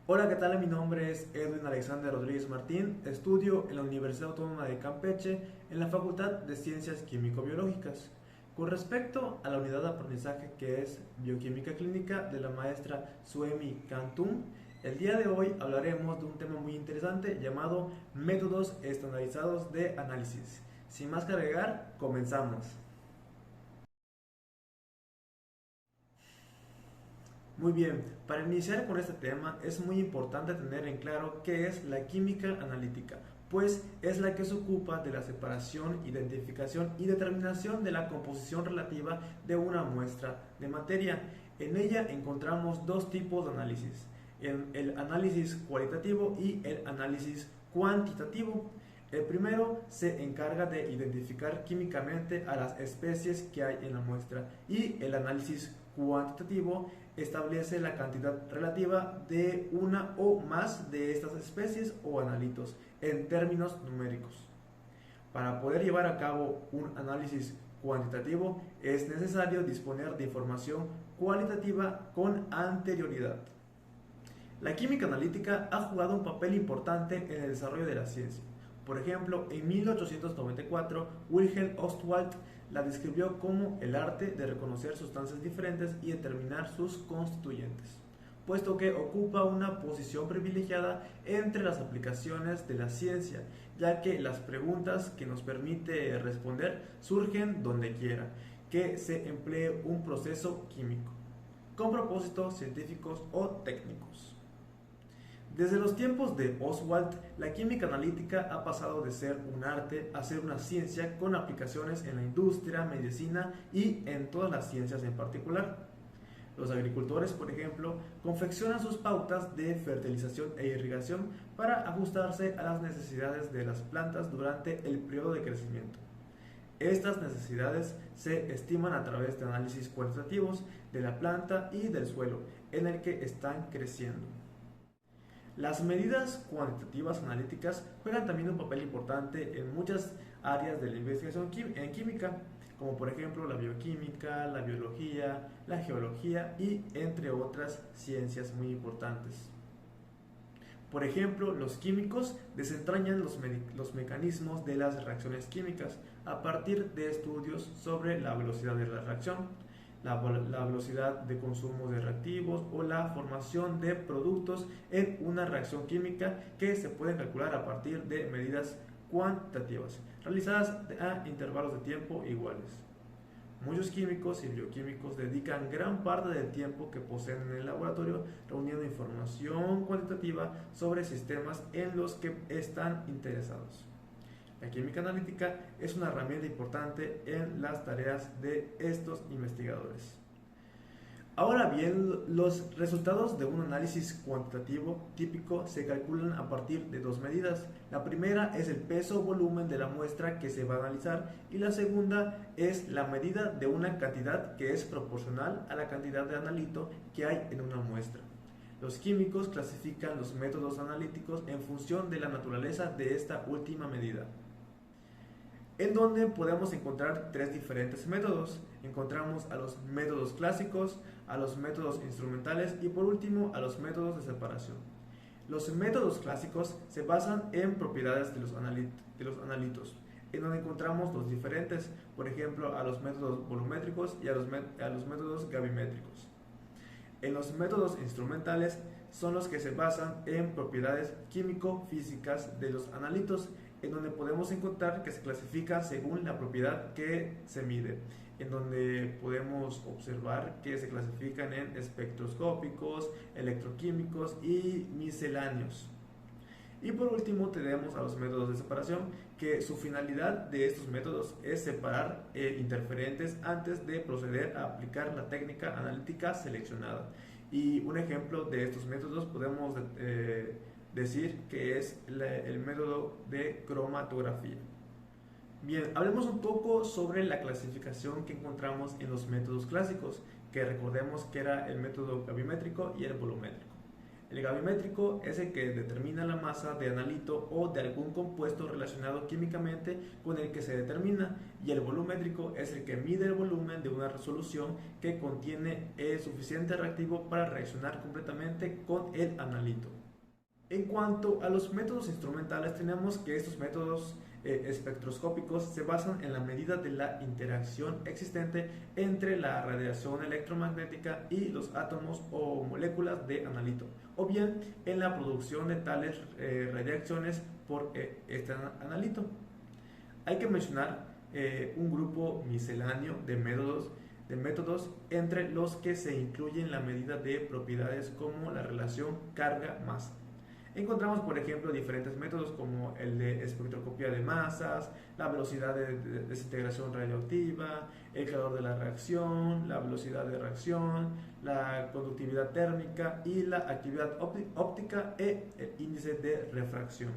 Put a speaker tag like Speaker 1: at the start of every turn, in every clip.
Speaker 1: Hola, ¿qué tal? Mi nombre es Edwin Alexander Rodríguez Martín, estudio en la Universidad Autónoma de Campeche en la Facultad de Ciencias Químico-Biológicas. Con respecto a la unidad de aprendizaje que es Bioquímica Clínica de la maestra Suemi Cantum, el día de hoy hablaremos de un tema muy interesante llamado métodos estandarizados de análisis. Sin más que agregar, comenzamos. Muy bien, para iniciar con este tema es muy importante tener en claro qué es la química analítica, pues es la que se ocupa de la separación, identificación y determinación de la composición relativa de una muestra de materia. En ella encontramos dos tipos de análisis, el análisis cualitativo y el análisis cuantitativo. El primero se encarga de identificar químicamente a las especies que hay en la muestra y el análisis cuantitativo establece la cantidad relativa de una o más de estas especies o analitos en términos numéricos. Para poder llevar a cabo un análisis cuantitativo es necesario disponer de información cualitativa con anterioridad. La química analítica ha jugado un papel importante en el desarrollo de la ciencia. Por ejemplo, en 1894, Wilhelm Ostwald la describió como el arte de reconocer sustancias diferentes y determinar sus constituyentes, puesto que ocupa una posición privilegiada entre las aplicaciones de la ciencia, ya que las preguntas que nos permite responder surgen donde quiera que se emplee un proceso químico, con propósitos científicos o técnicos. Desde los tiempos de Ostwald, la química analítica ha pasado de ser un arte a ser una ciencia con aplicaciones en la industria, medicina y en todas las ciencias en particular. Los agricultores, por ejemplo, confeccionan sus pautas de fertilización e irrigación para ajustarse a las necesidades de las plantas durante el periodo de crecimiento. Estas necesidades se estiman a través de análisis cuantitativos de la planta y del suelo en el que están creciendo. Las medidas cuantitativas analíticas juegan también un papel importante en muchas áreas de la investigación en química, como por ejemplo la bioquímica, la biología, la geología y entre otras ciencias muy importantes. Por ejemplo, los químicos desentrañan los mecanismos de las reacciones químicas a partir de estudios sobre la velocidad de la reacción, la velocidad de consumo de reactivos o la formación de productos en una reacción química que se pueden calcular a partir de medidas cuantitativas realizadas a intervalos de tiempo iguales. Muchos químicos y bioquímicos dedican gran parte del tiempo que poseen en el laboratorio reuniendo información cuantitativa sobre sistemas en los que están interesados. La química analítica es una herramienta importante en las tareas de estos investigadores. Ahora bien, los resultados de un análisis cuantitativo típico se calculan a partir de dos medidas. La primera es el peso o volumen de la muestra que se va a analizar y la segunda es la medida de una cantidad que es proporcional a la cantidad de analito que hay en una muestra. Los químicos clasifican los métodos analíticos en función de la naturaleza de esta última medida, en donde podemos encontrar tres diferentes métodos. Encontramos a los métodos clásicos, a los métodos instrumentales y por último a los métodos de separación. Los métodos clásicos se basan en propiedades de los analitos, en donde encontramos los diferentes, por ejemplo, a los métodos volumétricos y a los métodos gravimétricos. En los métodos instrumentales son los que se basan en propiedades químico-físicas de los analitos, en donde podemos encontrar que se clasifican según la propiedad que se mide, en donde podemos observar que se clasifican en espectroscópicos, electroquímicos y misceláneos. Y por último tenemos a los métodos de separación, que su finalidad de estos métodos es separar interferentes antes de proceder a aplicar la técnica analítica seleccionada. Y un ejemplo de estos métodos podemos decir que es el método de cromatografía. Bien, hablemos un poco sobre la clasificación que encontramos en los métodos clásicos, que recordemos que era el método gravimétrico y el volumétrico. El gravimétrico es el que determina la masa de analito o de algún compuesto relacionado químicamente con el que se determina, y el volumétrico es el que mide el volumen de una solución que contiene el suficiente reactivo para reaccionar completamente con el analito. En cuanto a los métodos instrumentales, tenemos que estos métodos espectroscópicos se basan en la medida de la interacción existente entre la radiación electromagnética y los átomos o moléculas de analito, o bien en la producción de tales radiaciones por este analito. Hay que mencionar un grupo misceláneo de métodos entre los que se incluyen la medida de propiedades como la relación carga-masa. Encontramos, por ejemplo, diferentes métodos como el de espectroscopía de masas, la velocidad de desintegración radioactiva, el calor de la reacción, la velocidad de reacción, la conductividad térmica y la actividad óptica e el índice de refracción.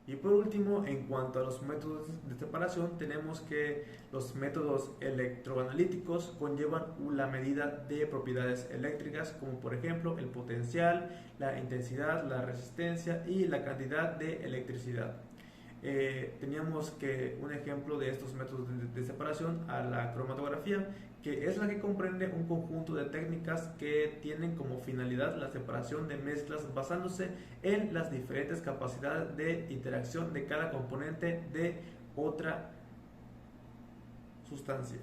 Speaker 1: Y por último, en cuanto a los métodos de separación, tenemos que los métodos electroanalíticos conllevan la medida de propiedades eléctricas, como por ejemplo el potencial, la intensidad, la resistencia y la cantidad de electricidad. Teníamos que un ejemplo de estos métodos de separación a la cromatografía, que es la que comprende un conjunto de técnicas que tienen como finalidad la separación de mezclas basándose en las diferentes capacidades de interacción de cada componente de otra sustancia.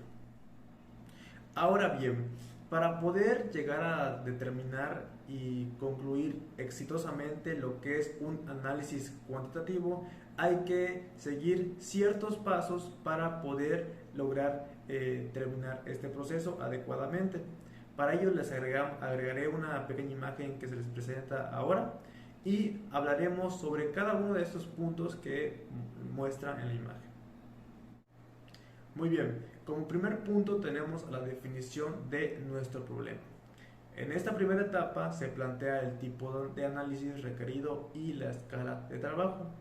Speaker 1: Ahora bien, para poder llegar a determinar y concluir exitosamente lo que es un análisis cuantitativo, hay que seguir ciertos pasos para poder lograr terminar este proceso adecuadamente. Para ello les agregaré una pequeña imagen que se les presenta ahora y hablaremos sobre cada uno de estos puntos que muestra en la imagen. Muy bien, como primer punto tenemos la definición de nuestro problema. En esta primera etapa se plantea el tipo de análisis requerido y la escala de trabajo.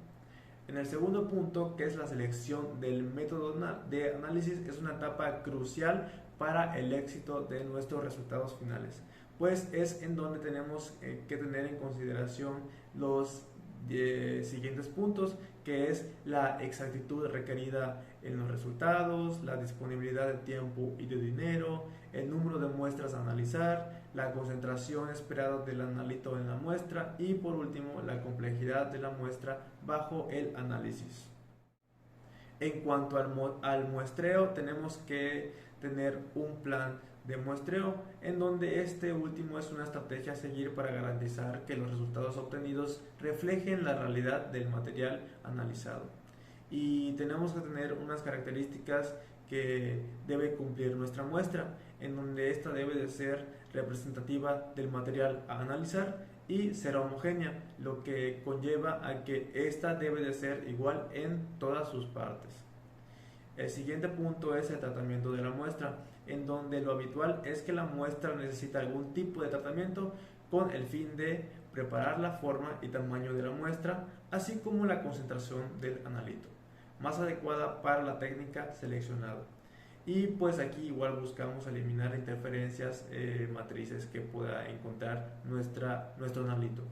Speaker 1: En el segundo punto, que es la selección del método de análisis, es una etapa crucial para el éxito de nuestros resultados finales, pues es en donde tenemos que tener en consideración los siguientes puntos, que es la exactitud requerida en los resultados, la disponibilidad de tiempo y de dinero, el número de muestras a analizar, la concentración esperada del analito en la muestra y por último la complejidad de la muestra bajo el análisis. En cuanto al muestreo, tenemos que tener un plan de muestreo en donde este último es una estrategia a seguir para garantizar que los resultados obtenidos reflejen la realidad del material analizado. Y tenemos que tener unas características que debe cumplir nuestra muestra, en donde esta debe de ser representativa del material a analizar y ser homogénea, lo que conlleva a que esta debe de ser igual en todas sus partes. El siguiente punto es el tratamiento de la muestra, en donde lo habitual es que la muestra necesita algún tipo de tratamiento con el fin de preparar la forma y tamaño de la muestra, así como la concentración del analito, más adecuada para la técnica seleccionada. Y pues aquí igual buscamos eliminar interferencias matrices que pueda encontrar nuestro analito.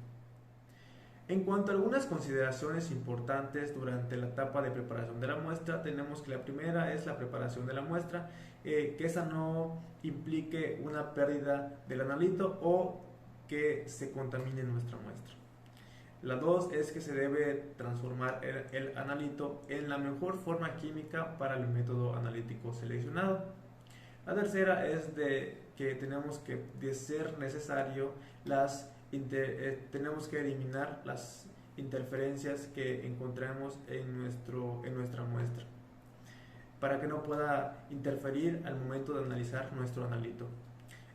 Speaker 1: En cuanto a algunas consideraciones importantes durante la etapa de preparación de la muestra, tenemos que la primera es la preparación de la muestra, que esa no implique una pérdida del analito o que se contamine nuestra muestra. La 2 es que se debe transformar el analito en la mejor forma química para el método analítico seleccionado. La tercera es que tenemos que, de ser necesario, tenemos que eliminar las interferencias que encontramos en nuestra muestra para que no pueda interferir al momento de analizar nuestro analito.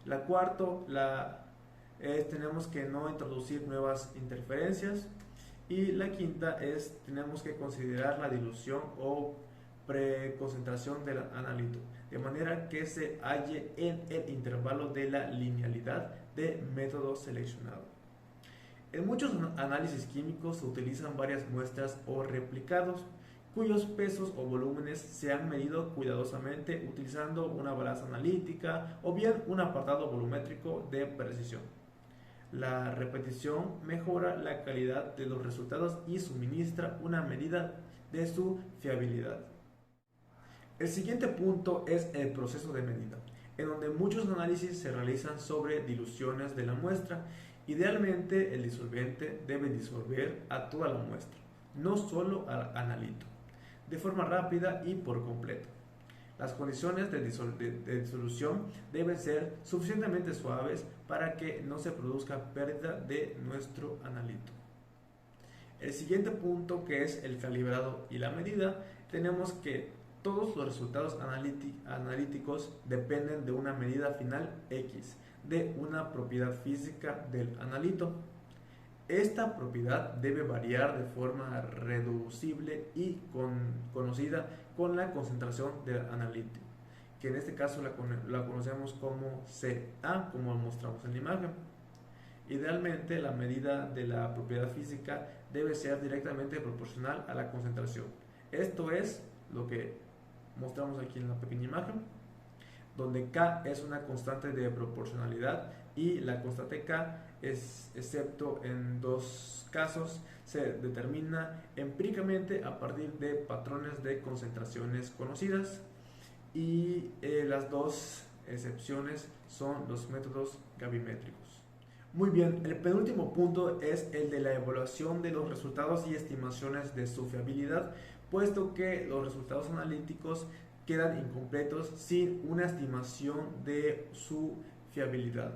Speaker 1: La cuarta, tenemos que no introducir nuevas interferencias, y la quinta es tenemos que considerar la dilución o preconcentración del analito de manera que se halle en el intervalo de la linealidad de método seleccionado. En muchos análisis químicos se utilizan varias muestras o replicados cuyos pesos o volúmenes se han medido cuidadosamente utilizando una balanza analítica o bien un apartado volumétrico de precisión. La repetición mejora la calidad de los resultados y suministra una medida de su fiabilidad. El siguiente punto es el proceso de medida, en donde muchos análisis se realizan sobre diluciones de la muestra. Idealmente, el disolvente debe disolver a toda la muestra, no solo al analito, de forma rápida y por completo. Las condiciones de disolución deben ser suficientemente suaves para que no se produzca pérdida de nuestro analito. El siguiente punto, que es el calibrado y la medida, tenemos que todos los resultados analíticos dependen de una medida final X, de una propiedad física del analito. Esta propiedad debe variar de forma reducible y conocida con la concentración del analito, que en este caso la conocemos como Ca, como mostramos en la imagen. Idealmente, la medida de la propiedad física debe ser directamente proporcional a la concentración. Esto es lo que mostramos aquí en la pequeña imagen, donde K es una constante de proporcionalidad y la constante K, excepto en dos casos, se determina empíricamente a partir de patrones de concentraciones conocidas, y las dos excepciones son los métodos gravimétricos. Muy bien, el penúltimo punto es el de la evaluación de los resultados y estimaciones de su fiabilidad, puesto que los resultados analíticos quedan incompletos sin una estimación de su fiabilidad.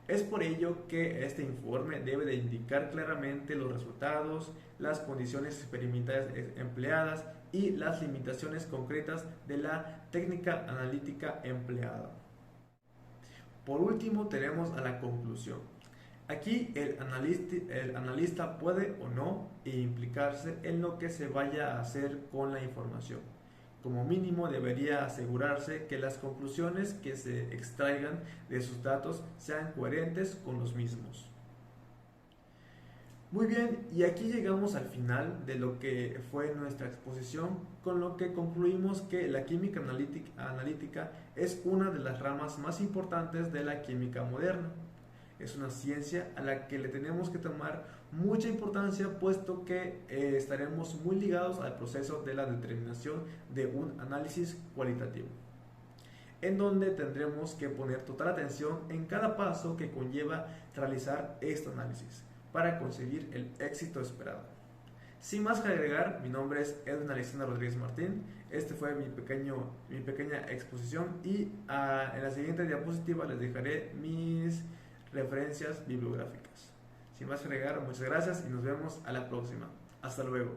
Speaker 1: Es por ello que este informe debe de indicar claramente los resultados, las condiciones experimentales empleadas y las limitaciones concretas de la técnica analítica empleada. Por último, tenemos a la conclusión. Aquí el analista puede o no implicarse en lo que se vaya a hacer con la información. Como mínimo, debería asegurarse que las conclusiones que se extraigan de sus datos sean coherentes con los mismos. Muy bien, y aquí llegamos al final de lo que fue nuestra exposición, con lo que concluimos que la química analítica es una de las ramas más importantes de la química moderna. Es una ciencia a la que le tenemos que tomar mucha importancia, puesto que estaremos muy ligados al proceso de la determinación de un análisis cualitativo, en donde tendremos que poner total atención en cada paso que conlleva realizar este análisis para conseguir el éxito esperado. Sin más que agregar, mi nombre es Edwin Alexander Rodríguez Martín. Este fue mi pequeña exposición, y en la siguiente diapositiva les dejaré mis referencias bibliográficas. Sin más que agregar, muchas gracias y nos vemos a la próxima. Hasta luego.